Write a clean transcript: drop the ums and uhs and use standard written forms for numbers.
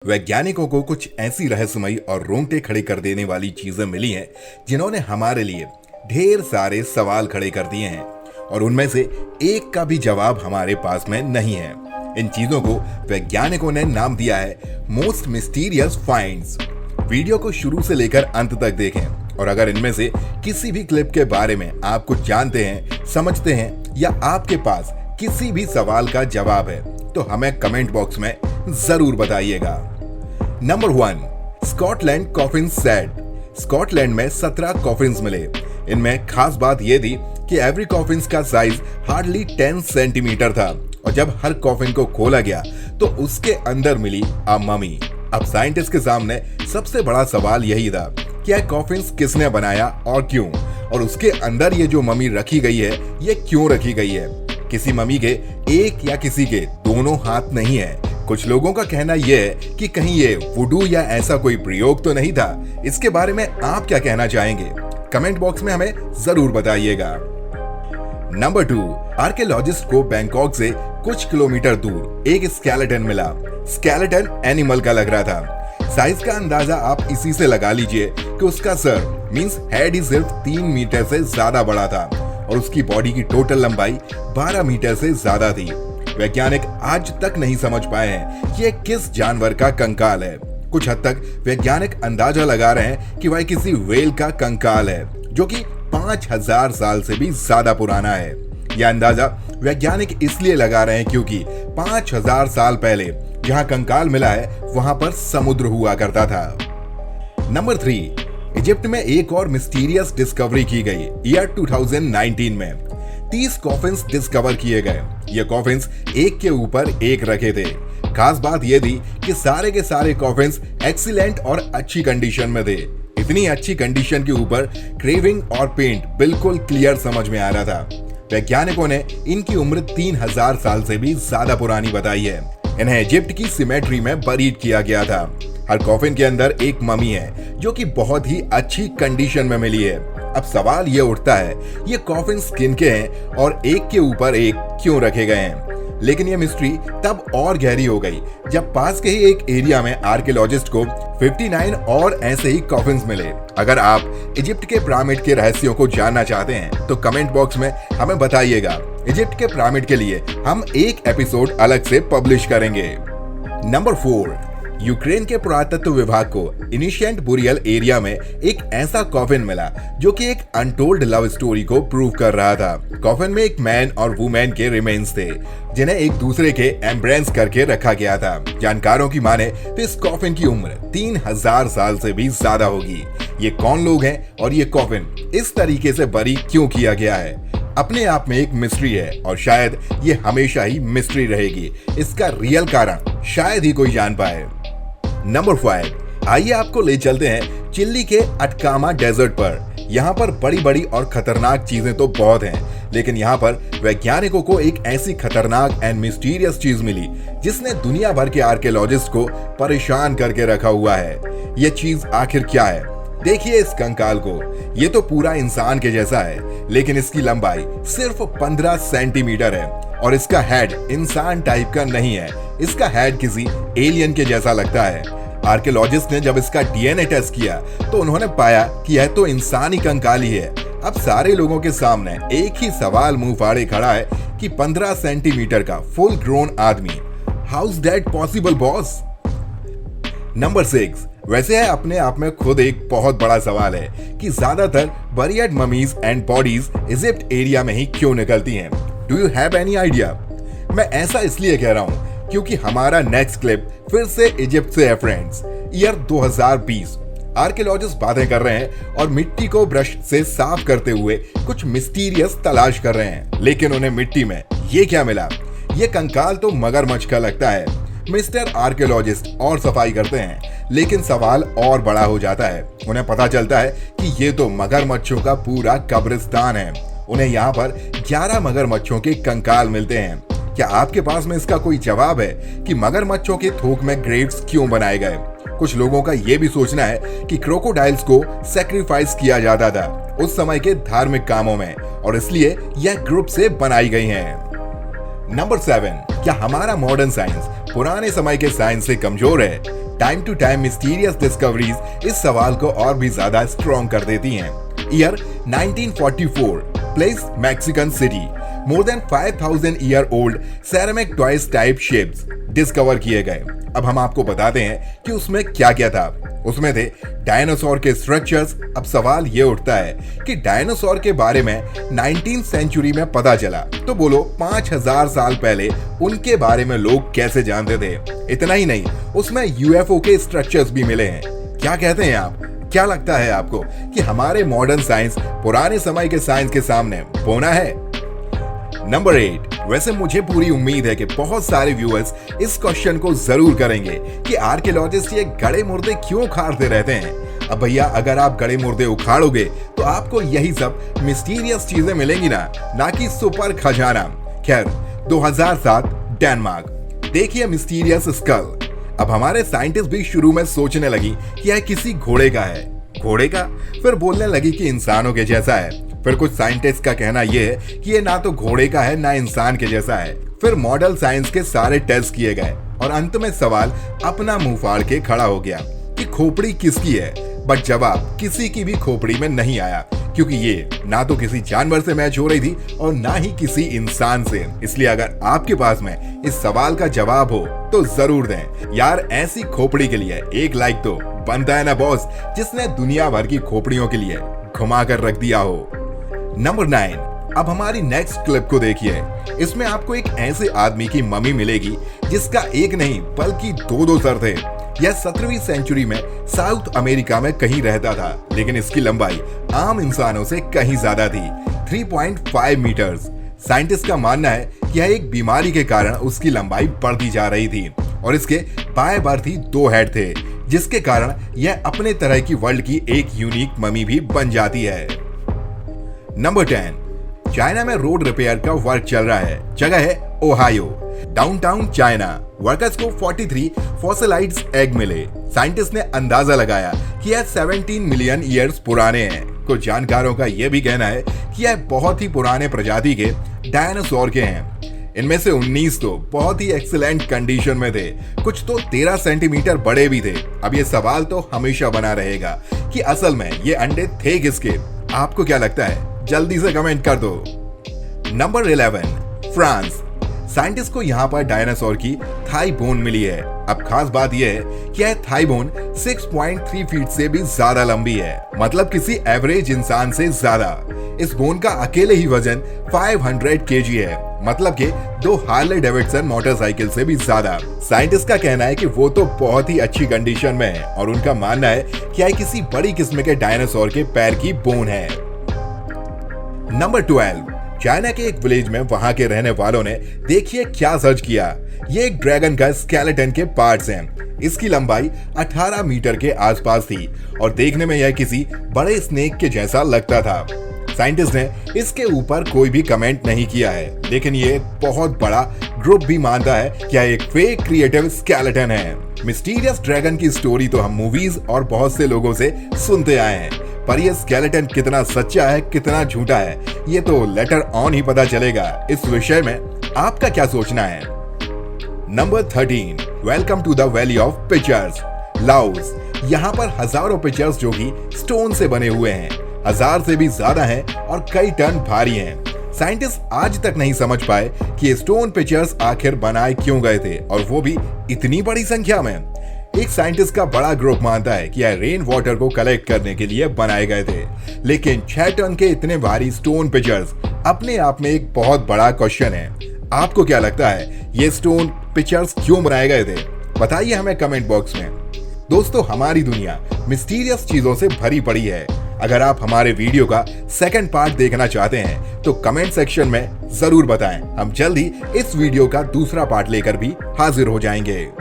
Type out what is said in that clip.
वैज्ञानिकों को कुछ ऐसी रहस्यमयी और रोंगटे खड़े कर देने वाली चीजें मिली हैं जिन्होंने हमारे लिए ढेर सारे सवाल खड़े कर दिए हैं और उनमें से एक का भी जवाब हमारे पास में नहीं है। इन चीजों को वैज्ञानिकों ने नाम दिया है मोस्ट मिस्टीरियस फाइंड्स। वीडियो को शुरू से लेकर अंत तक देखें और अगर इनमें से किसी भी क्लिप के बारे में आप कुछ जानते हैं, समझते हैं या आपके पास किसी भी सवाल का जवाब है तो हमें कमेंट बॉक्स में जरूर बताइएगा। Number 1, Scotland coffins set. Scotland में 17 कॉफिन्स मिले। इनमें खास बात यह थी कि एवरी कॉफिन्स का साइज हार्डली 10 सेंटीमीटर था और जब हर कॉफिन को खोला गया तो उसके अंदर मिली अ ममी। अब साइंटिस्ट के सामने सबसे बड़ा सवाल यही था कि यह कॉफिन्स किसने बनाया और क्यों, और उसके अंदर ये जो ममी रखी गई है ये क्यों रखी गई है। किसी ममी के एक या किसी के दोनों हाथ नहीं है। कुछ लोगों का कहना यह है कि कहीं ये वुडू या ऐसा कोई प्रयोग तो नहीं था। इसके बारे में आप क्या कहना चाहेंगे? कमेंट बॉक्स में हमें जरूर बताइएगा। नंबर 2, आर्कियोलॉजिस्ट को बैंकॉक से कुछ किलोमीटर दूर एक स्केलेटन मिला। स्केलेटन एनिमल का लग रहा था। साइज का अंदाजा आप इसी से लगा लीजिए कि उसका सर मींस हेड ही सिर्फ 3 मीटर से ज्यादा बड़ा था और उसकी बॉडी की टोटल लंबाई 12 मीटर से ज्यादा थी। वैज्ञानिक आज तक नहीं समझ पाए हैं कि ये किस जानवर का कंकाल है। कुछ हद तक वैज्ञानिक अंदाजा लगा रहे हैं कि वह किसी व्हेल का कंकाल है जो कि 5000 साल से भी ज्यादा पुराना है। यह अंदाजा वैज्ञानिक इसलिए लगा रहे हैं क्योंकि 5000 साल पहले जहां कंकाल मिला है वहां पर समुद्र हुआ करता था। नंबर 3, इजिप्ट में एक और मिस्टीरियस डिस्कवरी की गई। ईयर 2019 में 30 कॉफिन्स डिस्कवर किए गए। ये कॉफिन्स एक के ऊपर एक रखे थे। खास बात यह थी कि सारे के सारे कॉफिन्स एक्सीलेंट और अच्छी कंडीशन में थे। इतनी अच्छी कंडीशन के ऊपर क्रेविंग और पेंट बिल्कुल क्लियर समझ में आ रहा था। वैज्ञानिकों ने इनकी उम्र 3000 साल से भी ज्यादा पुरानी बताई है। इन्हें इजिप्ट की सिमेट्री में बरीड किया गया था। हर कॉफिन के अंदर एक ममी है जो कि बहुत ही अच्छी कंडीशन में मिली है। अब सवाल ये उठता है ये कॉफिन स्किन के हैं और एक के ऊपर एक क्यों रखे गए हैं। लेकिन ये मिस्ट्री तब और गहरी हो गई जब पास के ही एक एरिया में आर्कियोलॉजिस्ट को 59 और ऐसे ही कॉफिन्स मिले। अगर आप इजिप्ट के पिरामिड के रहस्यों को जानना चाहते हैं तो कमेंट बॉक्स में हमें बताइएगा। इजिप्ट के पिरामिड के लिए हम एक एपिसोड अलग से पब्लिश करेंगे। नंबर 4, यूक्रेन के पुरातत्व विभाग को इनिशिएंट बुरियल एरिया में एक ऐसा कॉफिन मिला जो कि एक अनटोल्ड लव स्टोरी को प्रूव कर रहा था। कॉफिन में एक मैन और वुमेन के रिमेन्स थे जिन्हें एक दूसरे के एम्ब्रेस करके रखा गया था। जानकारों की माने तो इस कॉफिन की उम्र 3000 साल से भी ज्यादा होगी। ये कौन लोग हैं और ये कॉफिन इस तरीके से बरी क्यों किया गया है, अपने आप में एक मिस्ट्री है और शायद ये हमेशा ही मिस्ट्री रहेगी। इसका रियल कारण शायद ही कोई जान पाए। नंबर 5, आइए आपको ले चलते हैं चिली के अटकामा डेजर्ट पर। यहाँ पर बड़ी बड़ी और खतरनाक चीजें तो बहुत हैं, लेकिन यहाँ पर वैज्ञानिकों को एक ऐसी खतरनाक एंड मिस्टीरियस चीज मिली जिसने दुनिया भर के आर्कियोलॉजिस्ट को परेशान करके रखा हुआ है। ये चीज आखिर क्या है? देखिए इस कंकाल को। ये तो पूरा इंसान के जैसा है लेकिन इसकी लंबाई सिर्फ 15 सेंटीमीटर है और इसका हेड इंसान टाइप का नहीं है। इसका हेड किसी एलियन के जैसा लगता है। आर्कियोलॉजिस्ट ने जब इसका डीएनए टेस्ट किया तो उन्होंने पाया कि यह तो इंसानी कंकाल ही है। अब सारे लोगों के सामने एक ही सवाल मुंह फाड़े खड़ा है कि 15 सेंटीमीटर का फुल ग्रोन आदमी, how is that possible boss? Number 6, वैसे है अपने आप में खुद एक बहुत बड़ा सवाल है कि ज्यादातर buried mummies and bodies Egypt area में ही क्यों निकलती हैं। Do you have any idea? मैं ऐसा इसलिए कह रहा हूं क्योंकि हमारा नेक्स्ट क्लिप फिर से इजिप्ट से है फ्रेंड्स। ईयर 2020 आर्कियोलॉजिस्ट बातें कर रहे हैं और मिट्टी को ब्रश से साफ करते हुए कुछ मिस्टीरियस तलाश कर रहे हैं, लेकिन उन्हें मिट्टी में ये क्या मिला? ये कंकाल तो मगरमच्छ का लगता है। मिस्टर आर्कियोलॉजिस्ट और सफाई करते हैं लेकिन सवाल और बड़ा हो जाता है। उन्हें पता चलता है कि ये तो मगरमच्छों का पूरा कब्रिस्तान है। उन्हें यहाँ पर 11 मगरमच्छों के कंकाल मिलते हैं। क्या आपके पास में इसका कोई जवाब है कि मगरमच्छों के थोक में ग्रेव्स क्यों बनाए गए? कुछ लोगों का यह भी सोचना है कि क्रोकोडाइल्स को सैक्रिफाइस किया जाता था उस समय के धार्मिक कामों में और इसलिए यह ग्रुप से बनाई गई हैं। नंबर 7, क्या हमारा मॉडर्न साइंस पुराने समय के साइंस से कमजोर है? Time to time mysterious discoveries इस सवाल को और भी ज्यादा स्ट्रॉन्ग कर देती हैं। Year 1944, place Mexican city. More than 5000 year old ceramic toys type shapes discover किए गए। अब हम आपको बताते हैं कि उसमें क्या क्या था। उसमें थे डायनासोर के स्ट्रक्चर्स। अब सवाल ये उठता है कि डायनासोर के बारे में 19th सेंचुरी में पता चला, तो बोलो 5000 साल पहले उनके बारे में लोग कैसे जानते थे। इतना ही नहीं, उसमें यूएफओ के स्ट्रक्चर्स भी मिले हैं। क्या कहते हैं आप? क्या लगता है आपको कि हमारे मॉडर्न साइंस पुराने समय के साइंस के सामने बोना है? नंबर 8, वैसे मुझे पूरी उम्मीद है कि बहुत सारे व्यूअर्स इस क्वेश्चन को जरूर करेंगे कि आर्कियोलॉजिस्ट ये गड़े मुर्दे क्यों उखाड़ते रहते हैं। अब भैया, अगर आप गड़े मुर्दे उखाड़ोगे तो आपको यही सब मिस्टीरियस चीजें मिलेंगी ना कि सुपर खजाना। खैर, 2007 डेनमार्क। देखिए मिस्टीरियस स्कल। अब हमारे साइंटिस्ट भी शुरू में सोचने लगी कि यह किसी घोड़े का है। घोड़े का? फिर बोलने लगी कि इंसानों के जैसा है। फिर कुछ साइंटिस्ट का कहना यह है कि ये ना तो घोड़े का है ना इंसान के जैसा है। फिर मॉडल साइंस के सारे टेस्ट किए गए और अंत में सवाल अपना मुंह फाड़ के खड़ा हो गया कि खोपड़ी किसकी है। बट जवाब किसी की भी खोपड़ी में नहीं आया, क्योंकि ये ना तो किसी जानवर से मैच हो रही थी और ना ही किसी इंसान से। इसलिए अगर आपके पास में इस सवाल का जवाब हो तो जरूर दें यार। ऐसी खोपड़ी के लिए एक लाइक तो बनता है ना बॉस, जिसने दुनिया भर की खोपड़ियों के लिए घुमा कर रख दिया हो। नंबर 9, अब हमारी नेक्स्ट क्लिप को देखिए। इसमें आपको एक ऐसे आदमी की मम्मी मिलेगी जिसका एक नहीं बल्कि दो सर थे। यह 17वीं सेंचुरी में साउथ अमेरिका में कहीं रहता था, लेकिन इसकी लंबाई आम इंसानों से कहीं ज्यादा थी, 3.5 मीटर्स। साइंटिस्ट का मानना है कि यह एक बीमारी के कारण उसकी लंबाई बढ़ती जा रही थी और इसके बाएं बर्थी 2 हेड थे, जिसके कारण यह अपने तरह की वर्ल्ड की एक यूनिक मम्मी भी बन जाती है। नंबर 10, चाइना में रोड रिपेयर का वर्क चल रहा है। जगह है ओहायो, डाउनटाउन चाइना। वर्कर्स को 43 फॉसिलाइज्ड एग मिले। साइंटिस्ट ने अंदाजा लगाया कि यह 17 मिलियन ईयर्स पुराने हैं। कुछ जानकारों का यह भी कहना है कि यह बहुत ही पुराने प्रजाति के डायनासोर के हैं। इनमें से 19 तो बहुत ही एक्सीलेंट कंडीशन में थे, कुछ तो 13 सेंटीमीटर बड़े भी थे। अब ये सवाल तो हमेशा बना रहेगा कि असल में ये अंडे थे किसके। आपको क्या लगता है? जल्दी से कमेंट कर दो। Number 11, France. साइंटिस्ट को यहाँ पर डायनासोर की थाई बोन मिली है। अब खास बात यह है कि यह थाई बोन 6.3 फीट से भी ज्यादा लंबी है, मतलब किसी एवरेज इंसान से ज्यादा। इस बोन का अकेले ही वजन 500 केजी है, मतलब कि 2 हार्ले डेविडसन मोटरसाइकिल से भी ज्यादा। साइंटिस्ट का कहना है कि वो तो बहुत ही अच्छी कंडीशन में है और उनका मानना है कि यह किसी बड़ी किस्म के डायनासोर के पैर की बोन है। नंबर 12, चाइना के एक विलेज में वहां के रहने वालों ने देखिए क्या सर्च किया। ये एक ड्रैगन का स्केलेटन के पार्ट्स हैं। इसकी लंबाई 18 मीटर के आसपास थी और देखने में यह किसी बड़े स्नेक के जैसा लगता था। साइंटिस्ट ने इसके ऊपर कोई भी कमेंट नहीं किया है, लेकिन ये एक बहुत बड़ा ग्रुप भी मानता है कि यह एक फेक क्रिएटिव स्केलेटन है। मिस्टीरियस ड्रैगन की स्टोरी तो हम मूवीज और बहुत से लोगों से सुनते आए हैं, पर यह स्केलेटन कितना सच्चा है कितना झूठा है ये तो लेटर ऑन ही पता चलेगा। इस विषय में आपका क्या सोचना है? Number 13, welcome to the valley of pictures, Laos. यहाँ पर हजारों पिक्चर्स जो कि स्टोन से बने हुए हैं, 1000 से भी ज्यादा हैं और कई टन भारी हैं। साइंटिस्ट आज तक नहीं समझ पाए कि ये स्टोन पिक्चर्स आखिर बनाए क्यों गए थे, और वो भी इतनी बड़ी संख्या में। एक साइंटिस्ट का बड़ा ग्रुप मानता है कि यह रेन वाटर को कलेक्ट करने के लिए बनाए गए थे, लेकिन 6 टन के इतने भारी स्टोन पिक्चर्स अपने आप में एक बहुत बड़ा क्वेश्चन है। आपको क्या लगता है ये स्टोन पिक्चर्स क्यों बनाए गए थे? बताइए हमें कमेंट बॉक्स में। दोस्तों, हमारी दुनिया मिस्टीरियस चीजों से भरी पड़ी है। अगर आप हमारे वीडियो का सेकंड पार्ट देखना चाहते हैं तो कमेंट सेक्शन में जरूर बताएं। हम जल्द ही इस वीडियो का दूसरा पार्ट लेकर भी हाजिर हो जाएंगे।